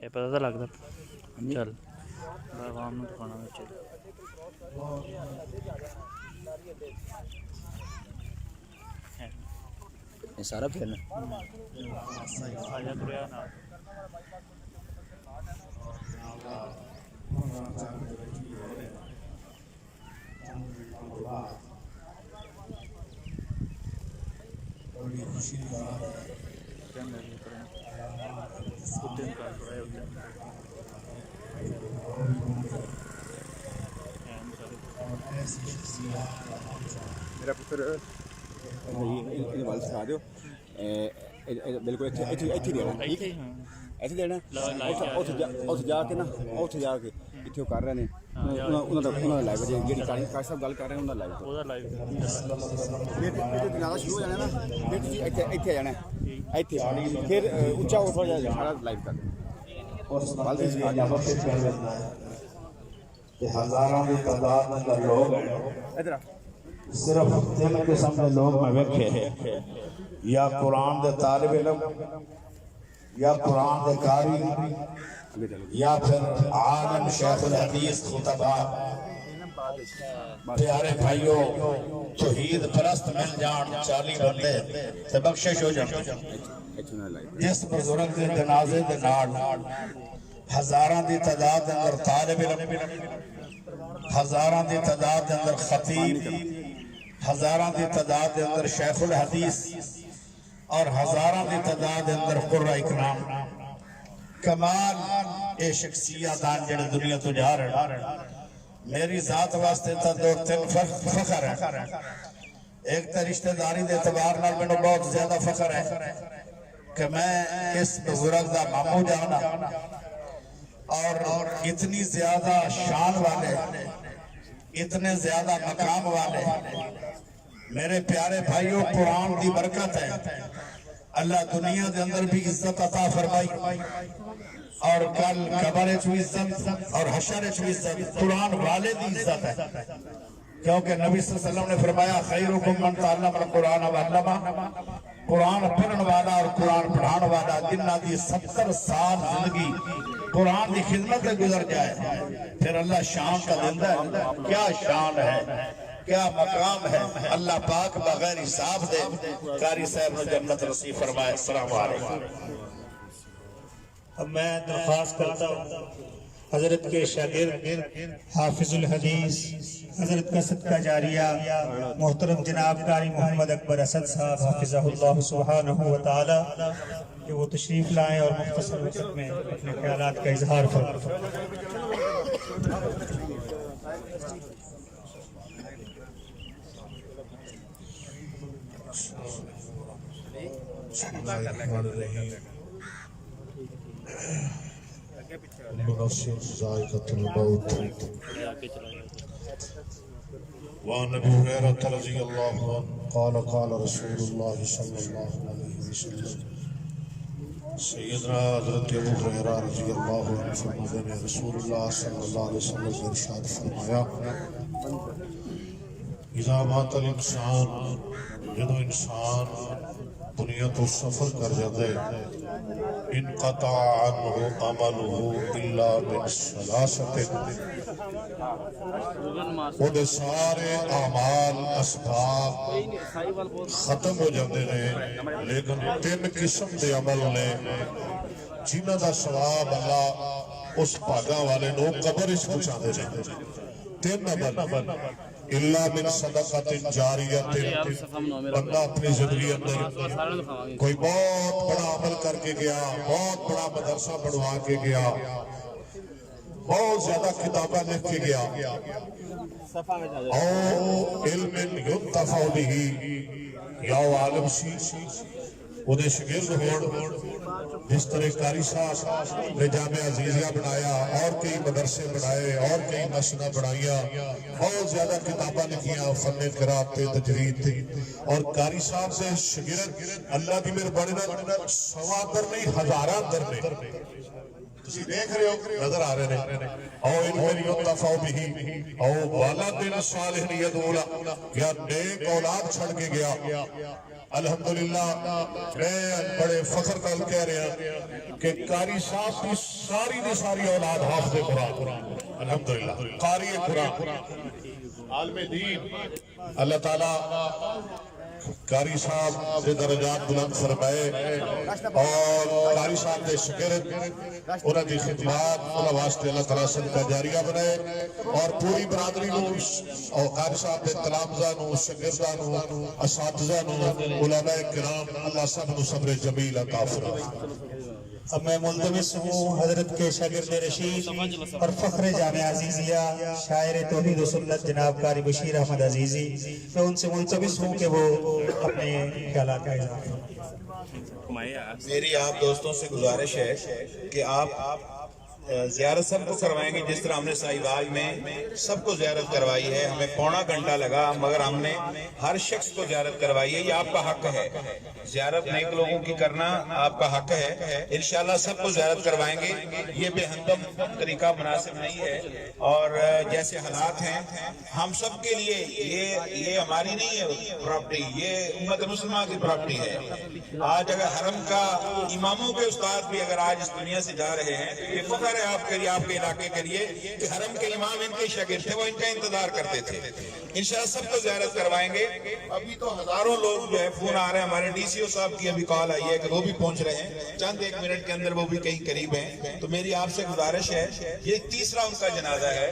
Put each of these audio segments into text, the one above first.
ਇਹ ਪਤਾ ਤਾਂ ਲੱਗਦਾ ਚੱਲ ਆਵਾਮ ਨੂੰ ਦਿਖਾਉਣਾ ਵਿੱਚ ਇਹ ਸਾਰਾ ਫਿਰ ਆਇਆ ਤੁਰਿਆ ਨਾਲ بڑی خوشی کا میرا پتر والد سنا دیو بالکل اتنے دینا ٹھیک ہے ایسے دینا اتنے جا کے نا اتنے جا کے اتنے کر رہے ہیں لائو جی کاش صاحب گل کر رہے ہیں انہوں لائو جنازہ شروع ہو جانا نا پھر تھی اتنے جانا اتنے پھر اچا ہو تھوڑا جا سارا لائو کر ہزاراں کی تعداد میں لوگ ادھر صرف تین قسم کے لوگ میں ویکھے یا قرآن دے طالب علم یا قرآن دے قاری یا پھر عالم شیخ الحدیث خطبہ پیارے بھائیو توحید پرست مل جان 40 بندے تے بخشش ہو جان جس بزرگ دے جنازے دے نال ہزاراں دی تعداد اندر طالب علم ہزاراں دی تعداد اندر خطیب ہزاراں دی تعداد اندر شیخ الحدیث اور ہزاراں دی تعداد اندر قرآن اکرام کمال اے شخصیتان جڑے دنیا تو جا رہے میری ذات واسطے تا دو تین فخر ہے ایک تا رشتہ داری دے اعتبار نال میں بہت زیادہ فخر ہے کہ میں اس بزرگ دا مامو جانا اور اتنی زیادہ شان والے اتنے زیادہ مقام والے میرے پیارے بھائیوں قرآن دی برکت ہے اللہ دنیا دے اندر بھی عزت عطا فرمائی اور کل قبر چو عزت اور حشر چو عزت قرآن والے دی عزت ہے کیونکہ نبی صلی اللہ علیہ وسلم نے فرمایا خیرکم من تعلم القرآن وعلمہ قرآن پڑھن والا اور قرآن پڑھان والا جنہ دی 70 سال زندگی قرآن دی خدمت سے گزر جائے پھر اللہ شان کا دیندہ ہے کیا شان ہے کیا مقام ہے اللہ پاک بغیر حساب دے قاری صاحب نے جنت نصیب فرمائے السلام علیکم اب میں درخواست کرتا ہوں حضرت کے شاگرد حافظ الحدیث حضرت کا صدقہ جاریہ محترم جناب قاری محمد اکبر اسد صاحب حافظہ اللہ سبحانہ وتعالی کہ وہ تشریف لائیں اور مختصر وقت میں اپنے خیالات کا اظہار فرمائیں بسم اللہ الرحمن الرحیم نفس ذائقۃ الموت وعن ابی ہریرہ رضی اللہ عنہ قال قال رسول اللہ صلی اللہ علیہ وسلم سیدنا حضرت ابو ہریرہ رضی اللہ عنہ فرماتے ہیں رسول اللہ صلی اللہ علیہ وسلم نے ارشاد فرمایا اذا مات الانسان جدو انسان دنیا تو سفر کر جاتے انقطع عنہ عملہ الا من ثلاثۃ وہ دے سارے اعمال اسباب ختم ہو جاتے ہیں لیکن 3 قسم دے عمل نے جنہ دا ثواب اللہ اس بھاگا والے نو قبر اس پہنچا دے رہے 3 عمل اللہ من صدقات جاریت بندہ اپنی زندگی اندر کوئی بہت بڑا عمل کر کے گیا بہت بڑا مدرسہ بڑھوا کے گیا بہت زیادہ کتابیں لکھ کے گیا او علم ينتفع به یا عالم سی وہ دے شگرد ہون جس طرح قاری صاحب نے جامعہ عزیزیہ بنایا اور کئی مدرسے بنائے اور کئی مسجدیں بنائیاں بہت زیادہ کتابیں لکھیاں فن قرات تے تجوید تے اور قاری صاحب سے شگرد اللہ دی مہربانی نال 100 در نہیں 1000 در نے تسی دیکھ رہے ہو نظر آ رہے ہیں او علم ينتفع به او والدین صالح یدعو له یا نیک اولاد چھڑ کے گیا الحمدللہ میں بڑے فخر کل کہہ رہا کہ قاری صاحب کی ساری دی ساری اولاد حافظ قرآن الحمدللہ قاری قرآن عالم دین اللہ تعالیٰ قاری صاحب سے درجات بلند فرمائے اور قاری صاحب کے شاگرد انہاں دی خدمات انہاں واسطے اللہ تعالیٰ صدقہ جاریہ بنائے اور پوری برادری نو اور قاری صاحب کے تلامذہ نو شاگرداں نو اساتذہ نو علماء کرام اللہ سب نو صبر جمیل عطا فرمائے۔ اب میں ملتمس ہوں حضرت کے شاگرد رشید اور فخر جامعہ عزیزیہ شاعر توحید و سنت جناب قاری بشیر احمد عزیزی، میں ان سے ملتمس ہوں کہ وہ اپنے خیالات کا اظہار کریں۔ میری آپ دوستوں سے گزارش ہے کہ آپ زیارت سب کو کروائیں گے جس طرح ہم نے سائیوال میں سب کو زیارت کروائی ہے، ہمیں پونا گھنٹہ لگا مگر ہم نے ہر شخص کو زیارت کروائی ہے، یہ آپ کا حق ہے، زیارت نیک لوگوں کی کرنا آپ کا حق ہے، انشاءاللہ سب کو زیارت کروائیں گے۔ یہ بے ہنگم طریقہ مناسب نہیں ہے اور جیسے حالات ہیں ہم سب کے لیے یہ ہماری نہیں ہے پراپرٹی، یہ امت مسلمہ کی پراپرٹی ہے۔ آج اگر حرم کا اماموں کے استاد بھی اگر آج اس دنیا سے جا رہے ہیں تو یہ فخر ہے آپ کے لیے، آپ کے علاقے کے لیے کہ حرم کے امام ان کے شاگرد تھے، وہ ان کا انتظار کرتے تھے۔ انشاءاللہ سب کو زیارت کروائیں گے۔ ابھی تو ہزاروں لوگ جو ہے فون آ رہے ہیں، ہمارے ڈی سی او صاحب کی ابھی کال آئی ہے کہ وہ بھی پہنچ رہے ہیں، چند ایک منٹ کے اندر وہ بھی کہیں قریب ہیں۔ تو میری آپ سے گزارش ہے، یہ تیسرا ان کا جنازہ ہے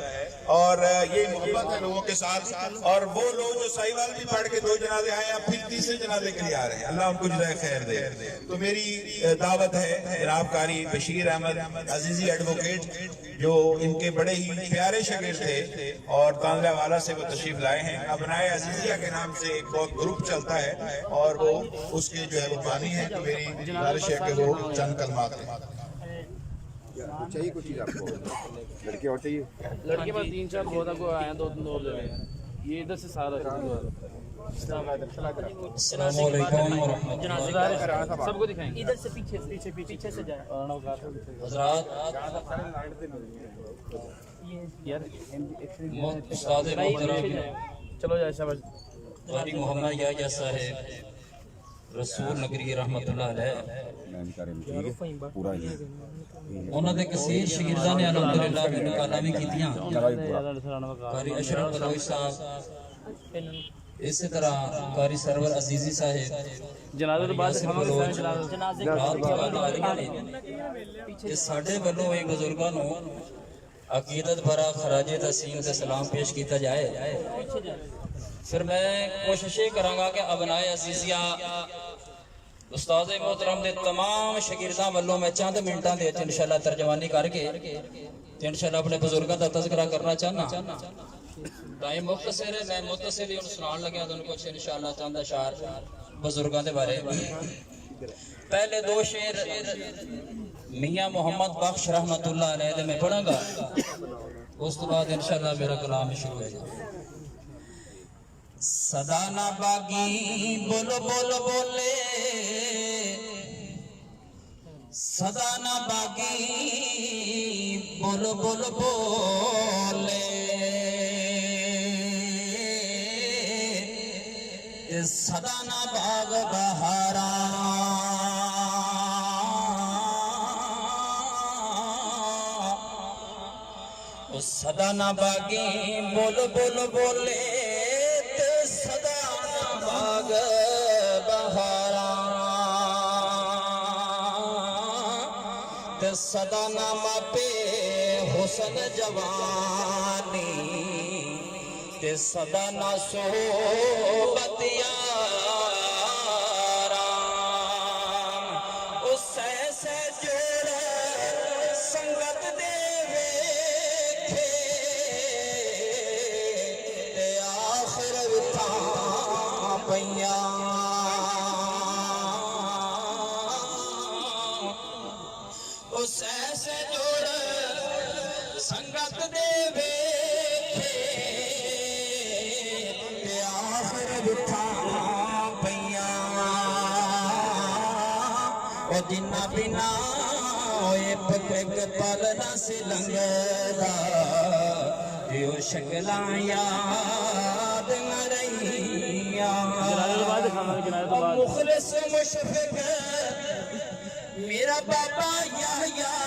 اور یہ محبت ہے لوگوں کے ساتھ، اور وہ لوگ جو سائیوال بھی پڑھ کے 2 جنازے آئے ہیں اب پھر تیسرے جنازے کے لیے آ رہے ہیں، اللہ ان کو جزائے خیر دے۔ تو میری دعوت ہے جناب قاری بشیر احمد عزیزی ایڈوکیٹ جو ان کے بڑے ہی پیارے شاگرد تھے اور تانزلہ والا سے وہ تشریف لائے ہیں، ابنائے عزیزیہ کے نام سے ایک بہت گروپ چلتا ہے اور وہ اس کے جو ہے وہ بانی ہیں، تو میری گزارش ہے کہ وہ چند کلمات ہیں۔ چاہیے کچھ چیز آپ کو لڑکے اور چاہیے لڑکے پاس 3-4 بہت آپ کو آئے 2 اور لے لیں، یہ ادھر سے سارا السلام علیکم ورحمۃ اللہ۔ سب کو دکھائیں گے ادھر سے پیچھے سے جائیں۔ حضرات یار استاد محترم چلو جائے شاباش۔ قاری محمد یحییٰ صاحب رسول نگری رحمت اللہ علیہ پورا انہوں نے کثیر شاگرداں نے الحمدللہ میں کالاں بھی کیتیاں، قاری اشرف بلوچ صاحب، اسی طرح قاری سرور عزیزی صاحب، جنازے تو بعد یہ ساڈے والوں یہ بزرگاں نو عقیدت بھرا خراج تحسین تے سلام پیش کیتا جائے۔ پھر میں کوشش یہ کراں گا کہ ابنائے عزیزیہ استاد محترم دے تمام شاگرداں والوں میں چند منٹاں دے انشاءاللہ ترجمانی کر کے انشاءاللہ اپنے بزرگاں دا تذکرہ کرنا چاہنا۔ ٹائم مختصر ہے، میں مختصر ہی سنان لگا تو ان کو انشاءاللہ چند اشعار بزرگاں دے بارے۔ پہلے 2 شعر میاں محمد بخش رحمت اللہ علیہ دے میں پڑھاں گا، اس تو بعد انشاءاللہ میرا کلام شروع ہو جائے۔ صدا نہ باغی بولو بولو بولے، صدا نہ باغی بولو بولو بولے، صدا نہ باغ بہارا، صدا نہ باغی بولو بولو بولے، صدا نہ باغ بہارا، صدا نہ ماپے حسن جوانی، صدا نہ صحبت یارا، اس سے جوڑ سنگت دے ویکھے، آخر وتھاں پیاں، اس سے جوڑ سنگت دے ویکھے، آخر وتھاں پیاں، او جنہ بنا ہوئے پک پالنا سے لنگدا، جو شکلاں یاد نہ رہی جنازے تو بعد دکھاواں گے، جنازے تو بعد مخلص مشفق میرا بابا یحییٰ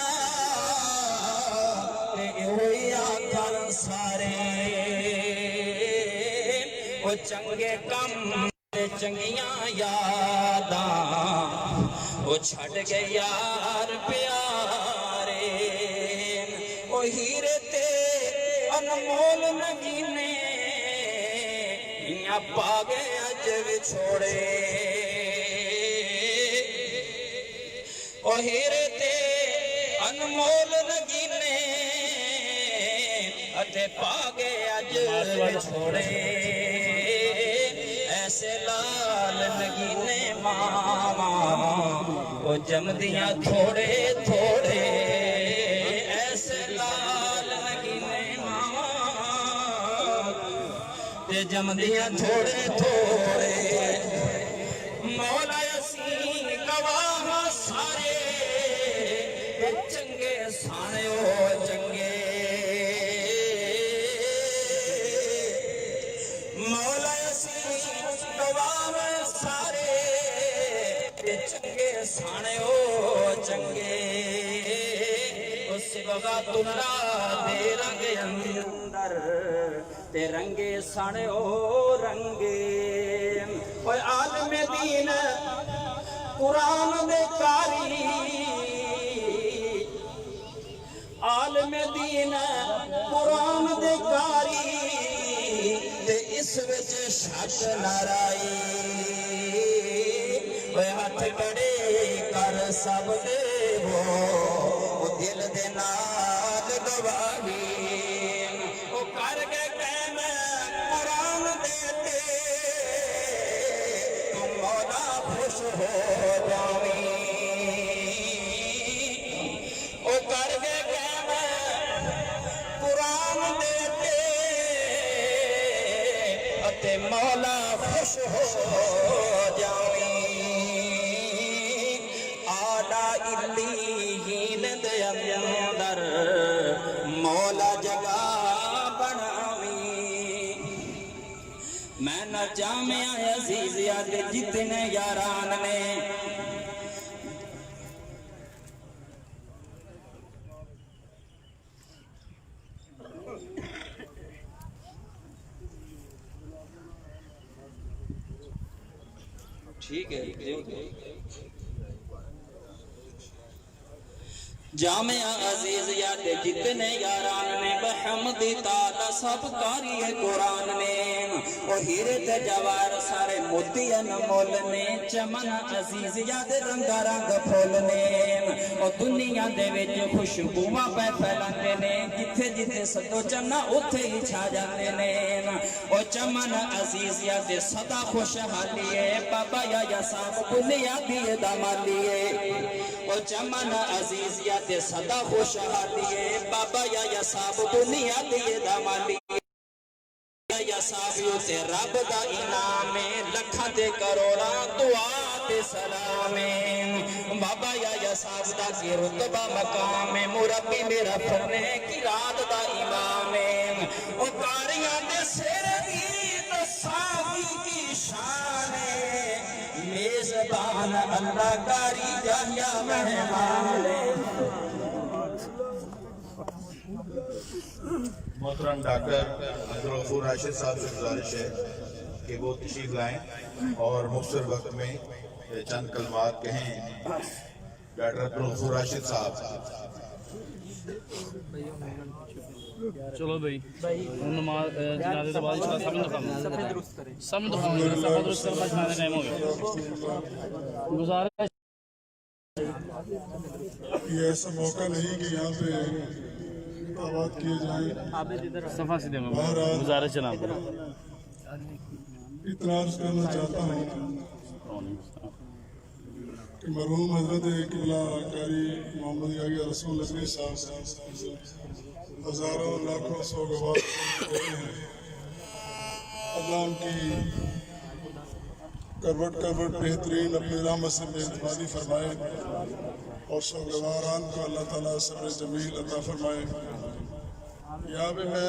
تے ہوئی آکھن سارے او چنگے کم تے چنگیاں یاداں او چھڈ گئے یار پیارے او ہیرے تے انمول نگینے انہاں پا گئے اج وچھوڑے او ہیرے تے انمول نگینے اتے پا گئے اج وچھوڑے ایسے لال نگینے ماما او جمدیاں تھوڑے تھوڑے ایسے لال نگینے ماما تے جمدیاں تھوڑے تھوڑے مولا یسین گواہ سارے چنگے سانے او چنگے مولا یسین گواہ سارے چنگے سانے او چنگے اس بغات اللہ دے رنگ اندر تے رنگے سانے او رنگے اوے عالم دین قرآن دے کاری عالم دین قرآن دے کاری تے اس وچ شک نہ رائی اوے ہاتھ کڑے کر سب دے وہ دل دے نال گواہی او کر کے قائم قرآن دے تے تو مولا خوش ہو جاویں او کر کے قائم قرآن دے تے اتے مولا خوش ہو جاویں آلا علیین دے اندر مولا جگہ بناویں میں نہ جامعہ عزیزیہ دے جتنے یاران نے ٹھیک ہے جامعہ عزیز یاد جتنے یاران نے بحمد تعالی سب کاری قرآن نے وہ ہیرے تے جوار سارے موتی انمول نے چمن عزیز یاد رنگا رنگ پھول نے وہ دنیا دے وچ خوشبواں پہ پھیلاندے نے جتھے جتھے سدو چنا اوتھے ہی چھا جاندے نے وہ چمن عزیز یاد سدا خوشحالی ہے بابا یا صاحب بلیا دی دامالی ہے وہ چمن عزیز یاد سدا خوشحالی ہے بابا یا صاحب دنیا دی دامالی یا صاحبیوں تے رب دا انعام لکھاں تے کروڑاں دعا تے سلام بابا یا صاحب دا کی رتبہ مقام مربی میرا فرنے کی رات دا امام او کاریاں دے سر دی تصاوی کی شان میزبان اللہ کاری جایا مہمان محترم ڈاکٹر عبدالغفور راشد صاحب سے گزارش ہے کہ وہ تشریف لائیں اور مختصر وقت میں چند کلمات کہیں ڈاکٹر عبدالغفور راشد صاحب چلو بھائی نماز جنازے تو بعد انشاءاللہ سب دکھاؤں سب دکھاؤں گا سب درست کرنا جنازے ٹائم ہو گیا گزارش یہ ایسا موقع نہیں کہ یہاں پہ بات کیے جائیں صفحہ سے دیں گزارش جناب اتنا عرض کرنا چاہتا ہوں کہ مرحوم حضرت قبلہ قاری محمد یحییٰ رسول نظری صاحب ہزاروں لاکھوں سو گواہ اللہ ان کی کروٹ کروٹ بہترین اپنی رحمت سے مہربانی فرمائے اور سو گواران کو اللہ تعالیٰ صبر جمیل عطا فرمائے یہاں پہ میں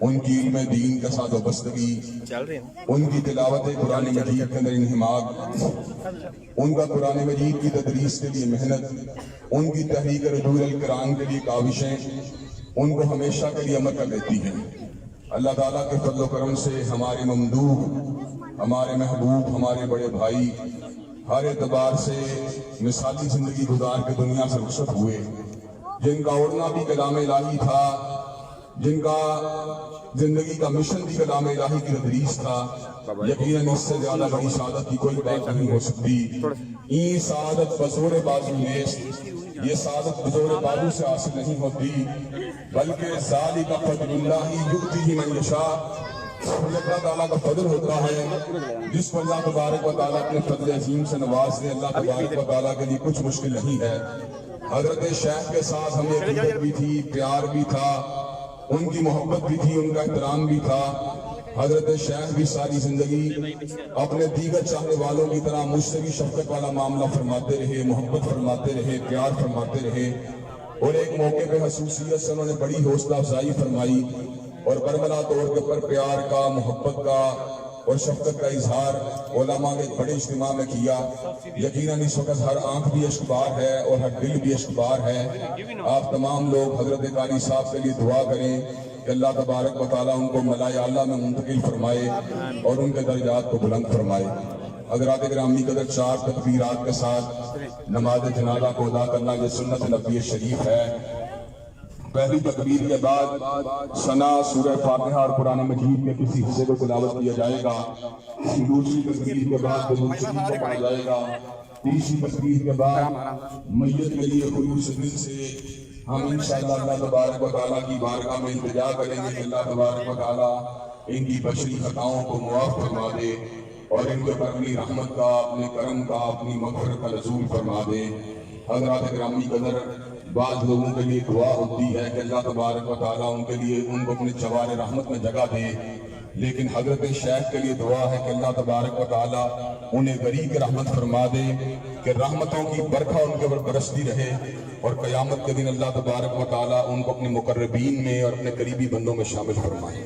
ان کی علم دین کا ساتھ وابستگی، ان کی تلاوت قرآن مجید کے اندر انہماک، ان کا قرآن مجید کی تدریس کے لیے محنت، ان کی تحریک رجوع القرآن کے لیے کاوشیں ان کو ہمیشہ کے لیے عمل کر دیتی ہیں۔ اللہ تعالیٰ کے فضل و کرم سے ہمارے ممدوح، ہمارے محبوب، ہمارے بڑے بھائی ہر اعتبار سے مثالی زندگی گزار کے دنیا سے رخصت ہوئے، جن کا اڑنا بھی کلام الہی تھا، جن کا زندگی کا مشن بھی کلام الہی کی تدریس تھا۔ یقیناً اس سے زیادہ بڑی سعادت کی کوئی بات نہیں ہو سکتی۔ این سعادت بزور بازو نیست، یہ سعادت بزور بازو سے حاصل نہیں ہوتی، بلکہ ذالک فضل اللہ یؤتیہ من یشاء، اللہ تعالیٰ کا فضل ہوتا ہے جس پر اللہ تبارک و تعالیٰ اپنے فضل عظیم سے نواز دے۔ اللہ تبارک و تعالیٰ کے لیے کچھ مشکل نہیں ہے۔ حضرت شیخ کے ساتھ ہمیں عقیدت بھی تھی، پیار بھی تھا، ان کی محبت بھی تھی، ان کا احترام بھی تھا۔ حضرت شیخ بھی ساری زندگی اپنے دیگر چاہنے والوں کی طرح مجھ سے بھی شفقت والا معاملہ فرماتے رہے، محبت فرماتے رہے، پیار فرماتے رہے، اور ایک موقع پہ خصوصیت سے انہوں نے بڑی حوصلہ افزائی فرمائی اور برملا طور کے پر پیار کا، محبت کا اور شفقت کا اظہار علماء کے بڑے اجتماع میں کیا۔ یقیناً اس وقت ہر آنکھ بھی اشکبار ہے اور ہر دل بھی اشکبار ہے۔ آپ تمام لوگ حضرت قاری صاحب کے لیے دعا کریں کہ اللہ تبارک و تعالیٰ ان کو ملائے اعلیٰ میں منتقل فرمائے اور ان کے درجات کو بلند فرمائے۔ حضرات گرامی قدر، 4 تکبیرات کے ساتھ نماز جنازہ کو ادا کرنا یہ سنت نبوی شریف ہے۔ پہلی تکبیر کے بعد ثنا، سورہ فاتحہ اور قرآن مجید کے کسی حصے کو تلاوت کیا جائے گا۔ دوسری تکبیر کے بعد درود شریف کو پڑھا جائے گا۔ تیسری تکبیر کے بعد میت کے لیے خلوص دل سے ہم انشاءاللہ اللہ تبارک و تعالیٰ کی بارگاہ میں التجا کریں گے کہ اللہ تبارک و تعالیٰ ان کی بشری خطاؤں کو معاف فرما دے اور ان کے پر اپنی رحمت کا، اپنے کرم کا، اپنی مغفرت کا نزول فرما دے۔ حضرات گرامی قدر، بعض لوگوں کے لیے دعا ہوتی ہے کہ اللہ تبارک و تعالیٰ ان کے لیے ان کو اپنے جوار رحمت میں جگہ دے، لیکن حضرت شیخ کے لیے دعا ہے کہ اللہ تبارک و تعالیٰ انہیں غریق رحمت فرما دے کہ رحمتوں کی برکھا ان کے اوپر برستی رہے اور قیامت کے دن اللہ تبارک و تعالیٰ ان کو اپنے مقربین میں اور اپنے قریبی بندوں میں شامل فرمائے۔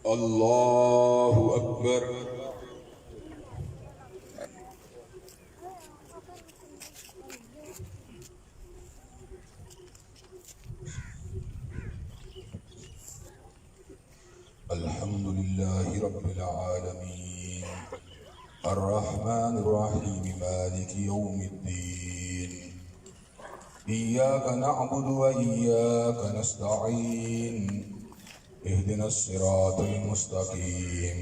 اللہ اکبر۔ الحمد لله رب العالمين الرحمن الرحيم مالك يوم الدين إياك نعبد وإياك نستعين اهدنا الصراط المستقيم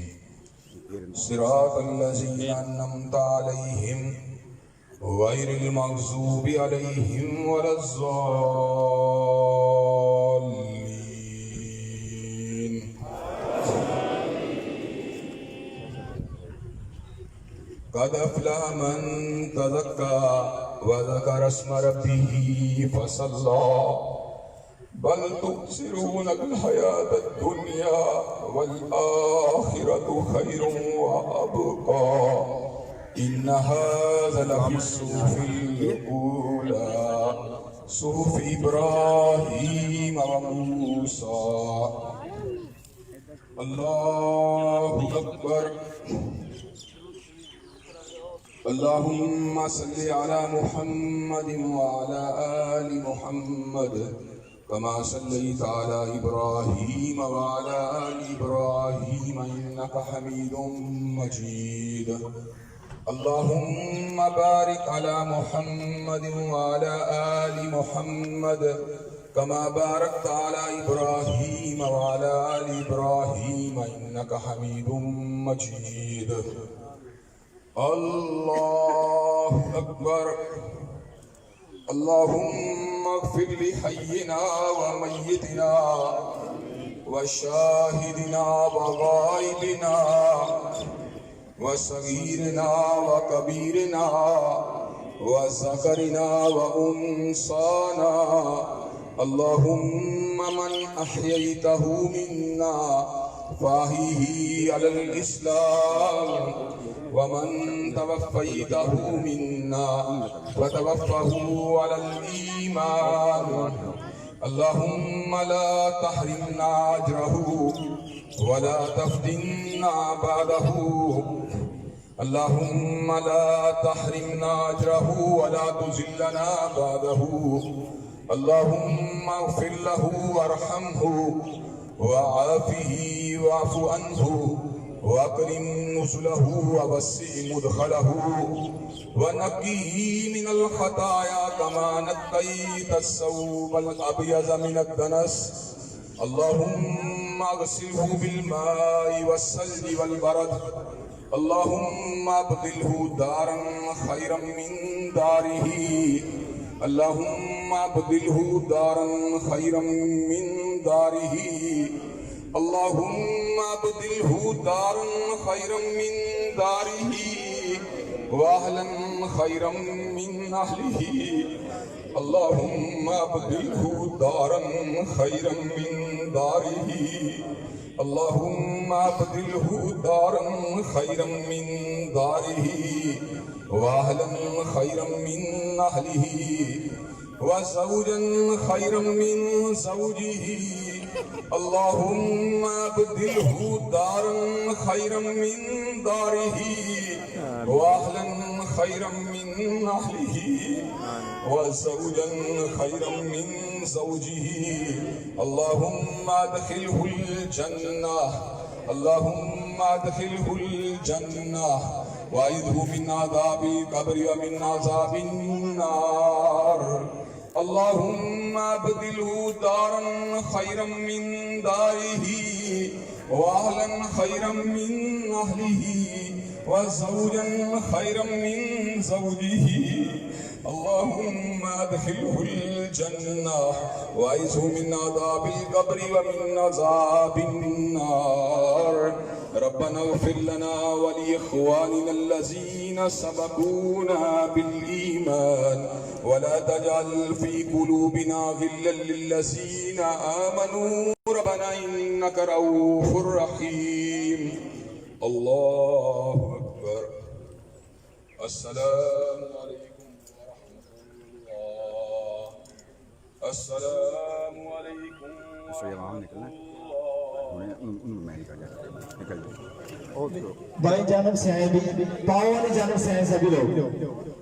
صراط الذين أنعمت عليهم غير المغضوب عليهم ولا الضالين۔ قد أفلح من تزكى وذكر اسم ربه فصلى بل تؤثرون الحياة الدنيا والآخرة خير وأبقى إن هذا لفي الصحف الأولى صحف إبراهيم وموسى۔ الله أكبر۔ اللهم صل على محمد وعلى آل محمد كما صليت على إبراهيم وعلى آل إبراهيم إنك حميد مجيد۔ اللهم بارك على محمد وعلى آل محمد كما باركت على إبراهيم وعلى آل إبراهيم إنك حميد مجيد۔ الله أكبر۔ اللهم اغفر لحينا وميتنا وشاهدنا وغائبنا وصغيرنا وكبيرنا وذكرنا وأنثانا، اللهم من أحييته منا فأحيه على الإسلام ومن توفيته منا فتوفه على الإيمان اللهم لا تحرمنا أجره ولا تفتنا بعده اللهم لا تحرمنا أجره ولا تذلنا بعده اللهم اغفر له وارحمه وعافه واعف عنه واكرم نزله ووسع مدخله ونقيه من الخطايا كما نقيت الثوب الابيض من الدنس اللهم اغسله بالماء والثلج والبرد اللهم ابدله دارا خيرا من داره اللهم ابدله دارا خيرا من داره اللهم ابدله دارا خيرا من داره واهلا خيرا من اهله اللهم ابدله دارا خيرا من داره اللهم ابدله دارا خيرا من داره واهلا خيرا من اهله وزوجا خيرا من زوجه اللهم ابدله دارا خيرا من داره واهلا خيرا من اهله وزوجا خيرا من زوجه اللهم ادخله الجنة اللهم ادخله الجنة وأعذه من عذاب القبر ومن عذاب النار اللهم ابدله دارا خيرا من داره واهلا خيرا من اهله وزوجا خيرا من زوجه اللهم ادخله الجنة واعذه من عذاب القبر ومن عذاب النار ربنا اغفر لنا ولإخواننا الذين سبقونا بالإيمان ولا تجعل في قلوبنا غلا للذين آمنوا ربنا إنك رؤوف رحيم الله أكبر السلام عليكم ورحمة الله السلام عليكم ورحمة الله بائیں جانب سے آئے بھی پاؤں والی جانب سے آئے سبھی لوگ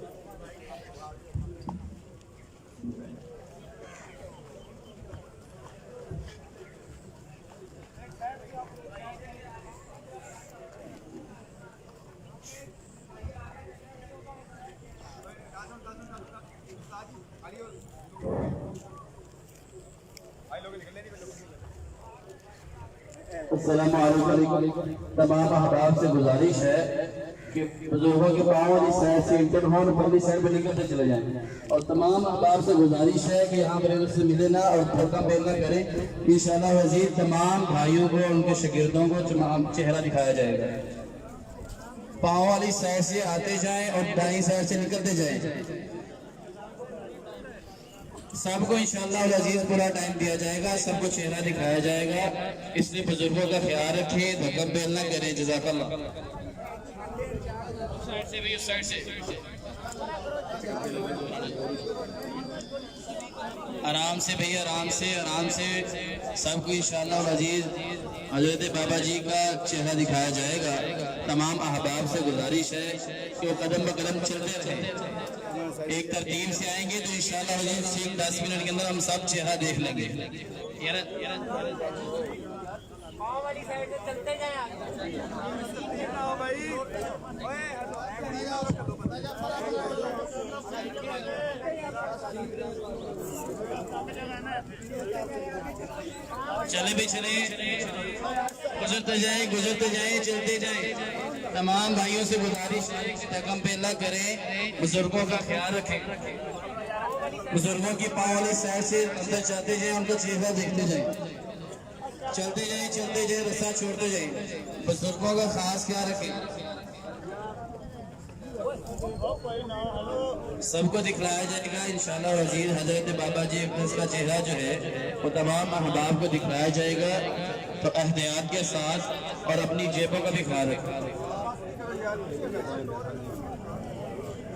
السلام علیکم تمام احباب سے گزارش ہے کہ بزرگوں کے پاؤں والی سائڈ سے انٹر ہون پرلی سائڈ پہ نکلتے چلے جائیں اور تمام احباب سے گزارش ہے کہ یہاں پر سے ملے نہ اور دھوکہ بیل نہ کریں انشاءاللہ وزیر تمام بھائیوں کو ان کے شاگردوں کو چہرہ دکھایا جائے گا پاؤں والی سائڈ سے آتے جائیں اور دائیں سائڈ سے نکلتے جائیں سب کو انشاءاللہ العزیز پورا ٹائم دیا جائے گا سب کو چہرہ دکھایا جائے گا اس لیے بزرگوں کا خیال رکھیں دھوکہ بیل نہ کریں جزاک اللہ آرام سے بھئی آرام سے سب کو انشاءاللہ العزیز حضرت بابا جی کا چہرہ دکھایا جائے گا تمام احباب سے گزارش ہے کہ وہ قدم بقدم چلتے رہیں ایک ترتیب سے آئیں گے تو انشاءاللہ العزیز 10 منٹ کے اندر ہم سب چہرہ دیکھ لیں گے چلے بھی چلے گزرتے جائیں چلتے جائیں تمام بھائیوں سے گزارش ہے کہ دھکم پہ نہ کریں بزرگوں کا خیال رکھیں بزرگوں کی پاؤں والی سائڈ سے اندر چاہتے جائیں ان کا چہرہ دیکھتے جائیں چلتے جائیں رستہ چھوڑتے جائیں بزرگوں کا خاص خیال رکھیں سب کو دکھلایا جائے گا انشاءاللہ العزیز حضرت بابا جی کا چہرہ جو ہے وہ تمام احباب کو دکھلایا جائے گا تو احتیاط کے ساتھ اور اپنی جیبوں کا بھی خیال رکھیں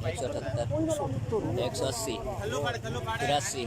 178 180 83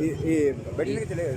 ਇਹ ਬੈਠੇ ਨੇ ਕਿ ਚਲੇ ਗਏ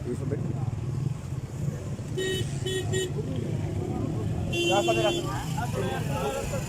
ਇਹ ਸਭ ਬੈਠੇ